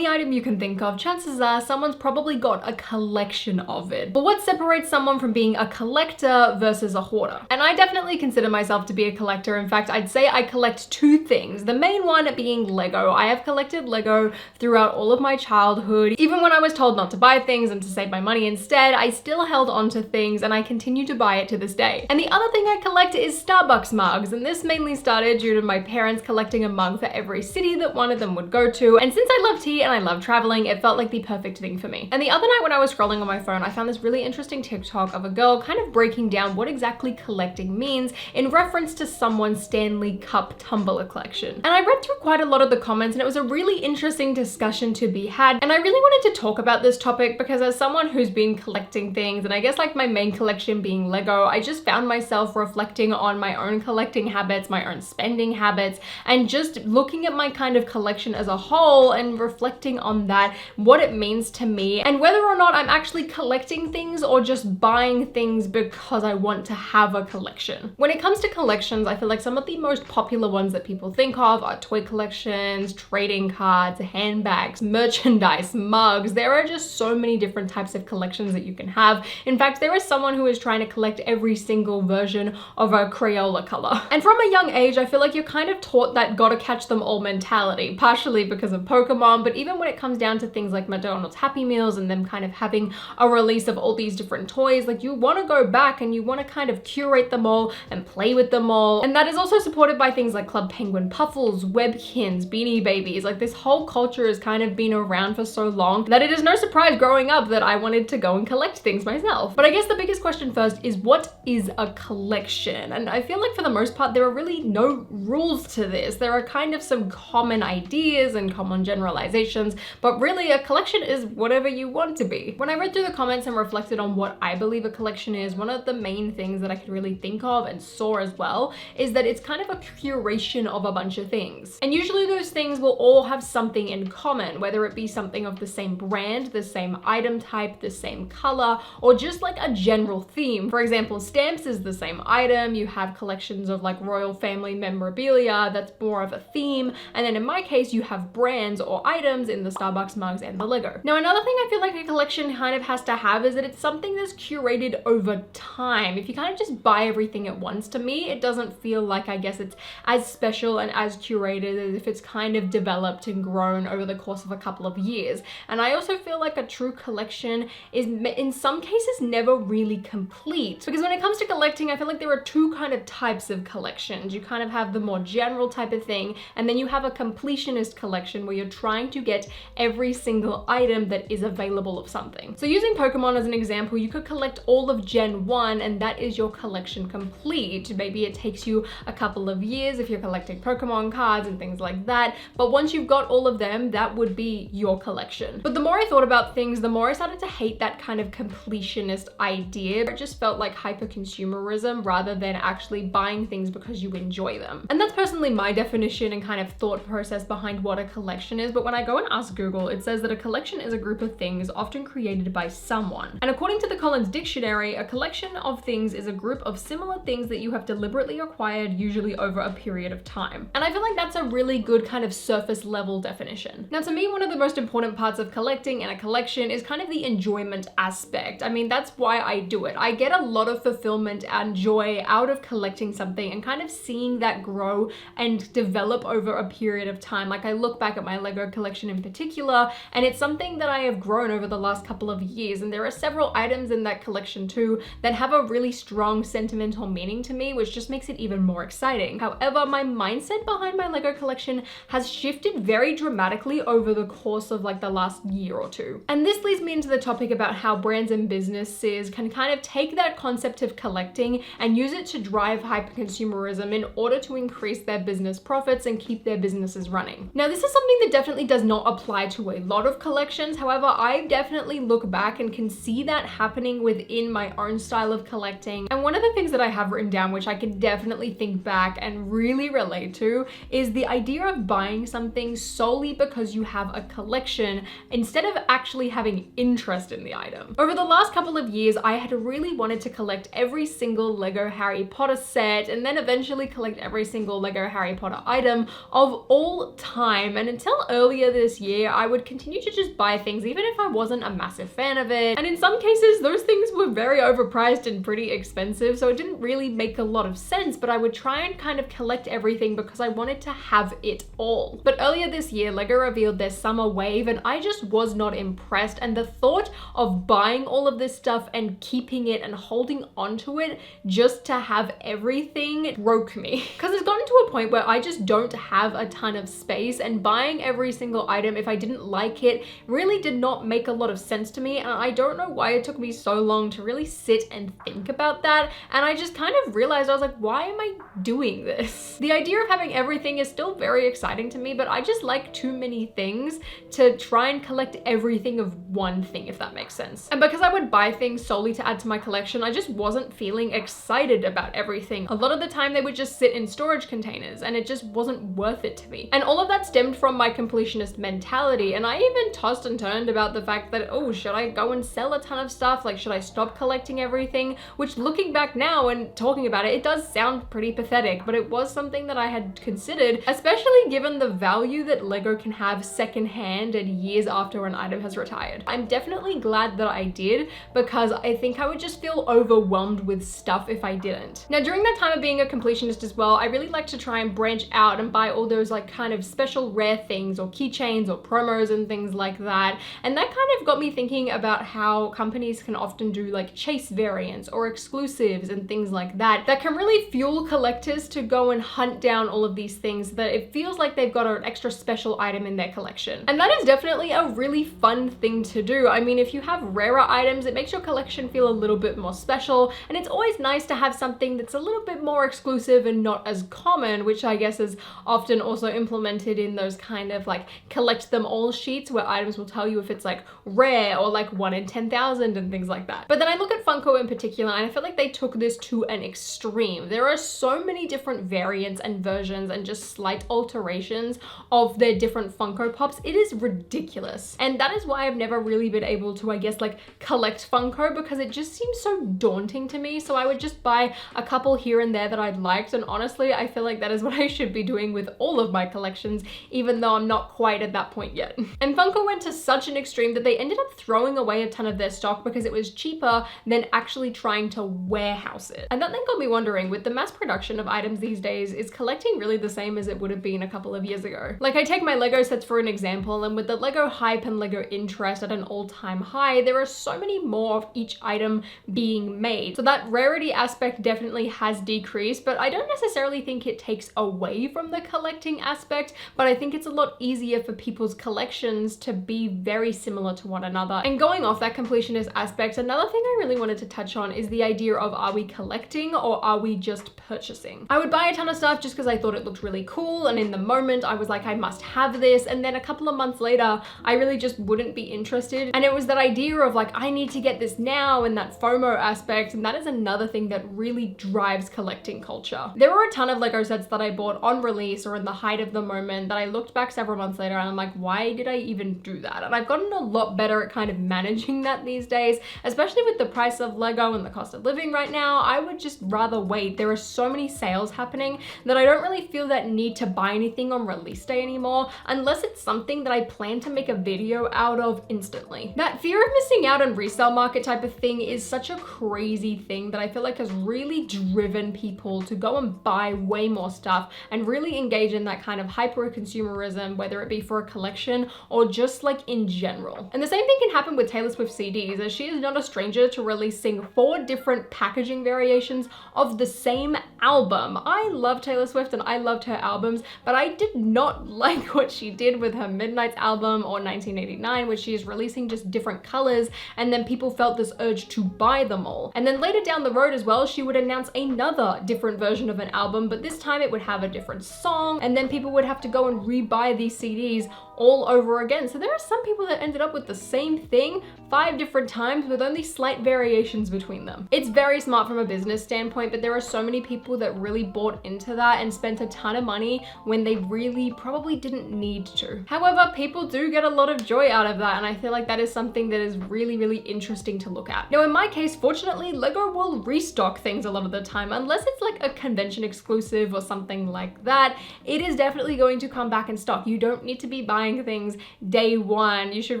any item you can think of, chances are someone's probably got a collection of it. But what separates someone from being a collector versus a hoarder? And I definitely consider myself to be a collector. In fact, I'd say I collect two things. The main one being Lego. I have collected Lego throughout all of my childhood. Even when I was told not to buy things and to save my money instead, I still held on to things and I continue to buy it to this day. And the other thing I collect is Starbucks mugs. And this mainly started due to my parents collecting a mug for every city that one of them would go to. And since I love tea and I love traveling, it felt like the perfect thing for me. And the other night when I was scrolling on my phone, I found this really interesting TikTok of a girl kind of breaking down what exactly collecting means in reference to someone's Stanley Cup tumbler collection. And I read through quite a lot of the comments and it was a really interesting discussion to be had. And I really wanted to talk about this topic because as someone who's been collecting things, and I guess like my main collection being Lego, I just found myself reflecting on my own collecting habits, my own spending habits, and just looking at my kind of collection as a whole and reflecting on that, what it means to me, and whether or not I'm actually collecting things or just buying things because I want to have a collection. When it comes to collections, I feel like some of the most popular ones that people think of are toy collections, trading cards, handbags, merchandise, mugs. There are just so many different types of collections that you can have. In fact, there is someone who is trying to collect every single version of a Crayola color. And from a young age, I feel like you're kind of taught that gotta catch them all mentality, partially because of Pokemon, but even when it comes down to things like McDonald's Happy Meals and them kind of having a release of all these different toys, like you want to go back and you want to kind of curate them all and play with them all. And that is also supported by things like Club Penguin Puffles, Webkins, Beanie Babies. Like this whole culture has kind of been around for so long that it is no surprise growing up that I wanted to go and collect things myself. But I guess the biggest question first is, what is a collection? And I feel like for the most part, there are really no rules to this. There are kind of some common ideas and common generalizations, but really a collection is whatever you want to be. When I read through the comments and reflected on what I believe a collection is, one of the main things that I could really think of and saw as well is that it's kind of a curation of a bunch of things. And usually those things will all have something in common, whether it be something of the same brand, the same item type, the same color, or just like a general theme. For example, stamps is the same item. You have collections of like royal family memorabilia that's more of a theme. And then in my case, you have brands or items in the Starbucks mugs and the Lego. Now, another thing I feel like a collection kind of has to have is that it's something that's curated over time. If you kind of just buy everything at once, to me, it doesn't feel like, I guess, it's as special and as curated as if it's kind of developed and grown over the course of a couple of years. And I also feel like a true collection is in some cases never really complete, because when it comes to collecting, I feel like there are two kind of types of collections. You kind of have the more general type of thing, and then you have a completionist collection where you're trying to get every single item that is available of something. So using Pokemon as an example, you could collect all of Gen 1 and that is your collection complete. Maybe it takes you a couple of years if you're collecting Pokemon cards and things like that, but once you've got all of them, that would be your collection. But the more I thought about things, the more I started to hate that kind of completionist idea. It just felt like hyper-consumerism rather than actually buying things because you enjoy them. And that's personally my definition and kind of thought process behind what a collection is. But when I go and ask Google, it says that a collection is a group of things often created by someone. And according to the Collins Dictionary, a collection of things is a group of similar things that you have deliberately acquired, usually over a period of time. And I feel like that's a really good kind of surface level definition. Now, to me, one of the most important parts of collecting and a collection is kind of the enjoyment aspect. I mean, that's why I do it. I get a lot of fulfillment and joy out of collecting something and kind of seeing that grow and develop over a period of time. Like I look back at my Lego collection in particular, and it's something that I have grown over the last couple of years. And there are several items in that collection too that have a really strong sentimental meaning to me, which just makes it even more exciting. However, my mindset behind my Lego collection has shifted very dramatically over the course of like the last year or two. And this leads me into the topic about how brands and businesses can kind of take that concept of collecting and use it to drive hyper-consumerism in order to increase their business profits and keep their businesses running. Now, this is something that definitely does not apply to a lot of collections. However, I definitely look back and can see that happening within my own style of collecting. And one of the things that I have written down, which I can definitely think back and really relate to, is the idea of buying something solely because you have a collection instead of actually having interest in the item. Over the last couple of years, I had really wanted to collect every single Lego Harry Potter set and then eventually collect every single Lego Harry Potter item of all time. And until earlier this this year, I would continue to just buy things even if I wasn't a massive fan of it. And in some cases, those things were very overpriced and pretty expensive, so it didn't really make a lot of sense, but I would try and kind of collect everything because I wanted to have it all. But earlier this year, LEGO revealed their summer wave, and I just was not impressed, and the thought of buying all of this stuff and keeping it and holding onto it just to have everything broke me. Because it's gotten to a point where I just don't have a ton of space, and buying every single item if I didn't like it really did not make a lot of sense to me, and I don't know why it took me so long to really sit and think about that. And I just kind of realized, I was like, why am I doing this? The idea of having everything is still very exciting to me, but I just like too many things to try and collect everything of one thing, if that makes sense. And because I would buy things solely to add to my collection, I just wasn't feeling excited about everything. A lot of the time they would just sit in storage containers, and it just wasn't worth it to me. And all of that stemmed from my completionist mentality, and I even tossed and turned about the fact that, oh, should I go and sell a ton of stuff? Like, should I stop collecting everything? Which, looking back now and talking about it, it does sound pretty pathetic, but it was something that I had considered, especially given the value that LEGO can have secondhand and years after an item has retired. I'm definitely glad that I did, because I think I would just feel overwhelmed with stuff if I didn't. Now, during that time of being a completionist as well, I really like to try and branch out and buy all those like kind of special rare things or keychains or promos and things like that. And that kind of got me thinking about how companies can often do like chase variants or exclusives and things like that can really fuel collectors to go and hunt down all of these things that it feels like they've got an extra special item in their collection. And that is definitely a really fun thing to do. I mean, if you have rarer items, it makes your collection feel a little bit more special, and it's always nice to have something that's a little bit more exclusive and not as common, which I guess is often also implemented in those kind of like collect them all sheets where items will tell you if it's like rare or like 1 in 10,000 and things like that. But then I look at Funko in particular, and I feel like they took this to an extreme. There are so many different variants and versions and just slight alterations of their different Funko Pops. It is ridiculous. And that is why I've never really been able to, I guess, like collect Funko, because it just seems so daunting to me. So I would just buy a couple here and there that I'd liked. And honestly, I feel like that is what I should be doing with all of my collections, even though I'm not quite at that point yet. And Funko went to such an extreme that they ended up throwing away a ton of their stock because it was cheaper than actually trying to warehouse it. And that then got me wondering, with the mass production of items these days, is collecting really the same as it would have been a couple of years ago? Like, I take my Lego sets for an example, and with the Lego hype and Lego interest at an all-time high, there are so many more of each item being made. So that rarity aspect definitely has decreased, but I don't necessarily think it takes away from the collecting aspect, but I think it's a lot easier for people's collections to be very similar to one another. And going off that completionist aspect, another thing I really wanted to touch on is the idea of, are we collecting or are we just purchasing? I would buy a ton of stuff just because I thought it looked really cool, and in the moment I was like, I must have this, and then a couple of months later I really just wouldn't be interested. And it was that idea of like, I need to get this now, and that FOMO aspect, and that is another thing that really drives collecting culture. There were a ton of Lego sets that I bought on release or in the height of the moment that I looked back several months later and I'm like, why did I even do that? And I've gotten a lot better at kind of managing that these days, especially with the price of Lego and the cost of living right now. I would just rather wait. There are so many sales happening that I don't really feel that need to buy anything on release day anymore, unless it's something that I plan to make a video out of instantly. That fear of missing out on resale market type of thing is such a crazy thing that I feel like has really driven people to go and buy way more stuff and really engage in that kind of hyper consumerism, whether it be for a collection or just like in general. And the same thing can happen with Taylor Swift CDs, as she is not a stranger to releasing 4 different packaging variations of the same album. I love Taylor Swift and I loved her albums, but I did not like what she did with her Midnight's album or 1989, which she is releasing just different colors, and then people felt this urge to buy them all. And then later down the road as well, she would announce another different version of an album, but this time it would have a different song, and then people would have to go and rebuy these CDs all over again. So there are some people that ended up with the same thing 5 different times with only slight variations between them. It's very smart from a business standpoint, but there are so many people that really bought into that and spent a ton of money when they really probably didn't need to. However, people do get a lot of joy out of that, and I feel like that is something that is really, really interesting to look at. Now, in my case, fortunately, Lego will restock things a lot of the time, unless it's like a convention exclusive or something like that. It is definitely going to come back in stock. You don't need to be buying things day one. You should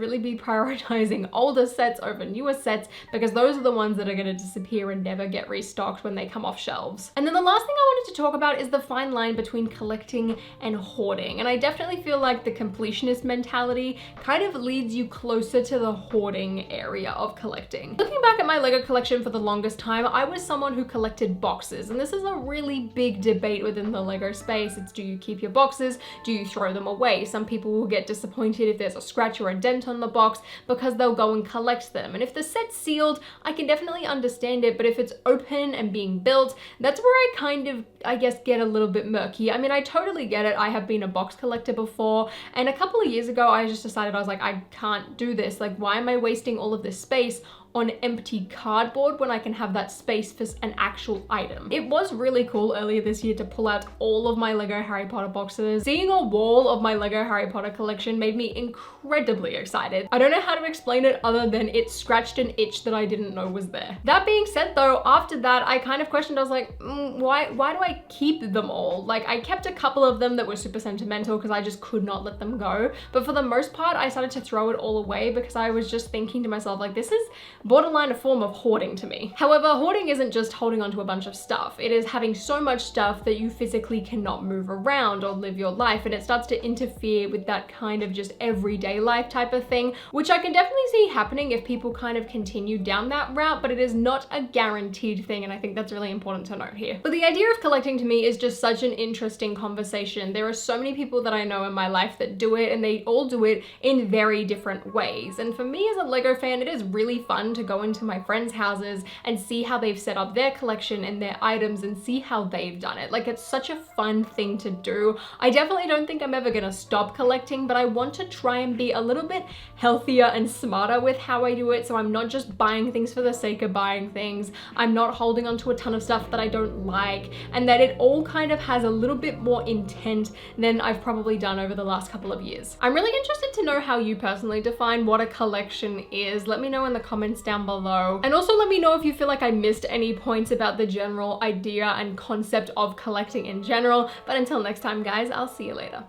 really be prioritizing older sets over newer sets, because those are the ones that are going to disappear and never get restocked when they come off shelves. And then the last thing I wanted to talk about is the fine line between collecting and hoarding. And I definitely feel like the completionist mentality kind of leads you closer to the hoarding area of collecting. Looking back at my Lego collection for the longest time, I was someone who collected boxes, and this is a really big debate within the Lego space. It's, do you keep your boxes? Do you throw them away? Some people will get disappointed if there's a scratch or a dent on the box because they'll go and collect them. And if the set's sealed, I can definitely understand it, but if it's open and being built, that's where I kind of, I guess, get a little bit murky. I mean, I totally get it. I have been a box collector before, and a couple of years ago, I just decided, I was like, I can't do this. Like, why am I wasting all of this space on empty cardboard when I can have that space for an actual item? It was really cool earlier this year to pull out all of my Lego Harry Potter boxes. Seeing a wall of my Lego Harry Potter collection made me incredibly excited. I don't know how to explain it other than it scratched an itch that I didn't know was there. That being said though, after that, I kind of questioned, I was like, why do I keep them all? Like, I kept a couple of them that were super sentimental because I just could not let them go. But for the most part, I started to throw it all away because I was just thinking to myself, like, this is borderline a form of hoarding to me. However, hoarding isn't just holding onto a bunch of stuff. It is having so much stuff that you physically cannot move around or live your life, and it starts to interfere with that kind of just everyday life type of thing, which I can definitely see happening if people kind of continue down that route, but it is not a guaranteed thing, and I think that's really important to note here. But the idea of collecting to me is just such an interesting conversation. There are so many people that I know in my life that do it, and they all do it in very different ways. And for me as a Lego fan, it is really fun to go into my friends' houses and see how they've set up their collection and their items and see how they've done it. Like, it's such a fun thing to do. I definitely don't think I'm ever gonna stop collecting, but I want to try and be a little bit healthier and smarter with how I do it, so I'm not just buying things for the sake of buying things. I'm not holding onto a ton of stuff that I don't like, and that it all kind of has a little bit more intent than I've probably done over the last couple of years. I'm really interested to know how you personally define what a collection is. Let me know in the comments down below. And also let me know if you feel like I missed any points about the general idea and concept of collecting in general. But until next time, guys, I'll see you later.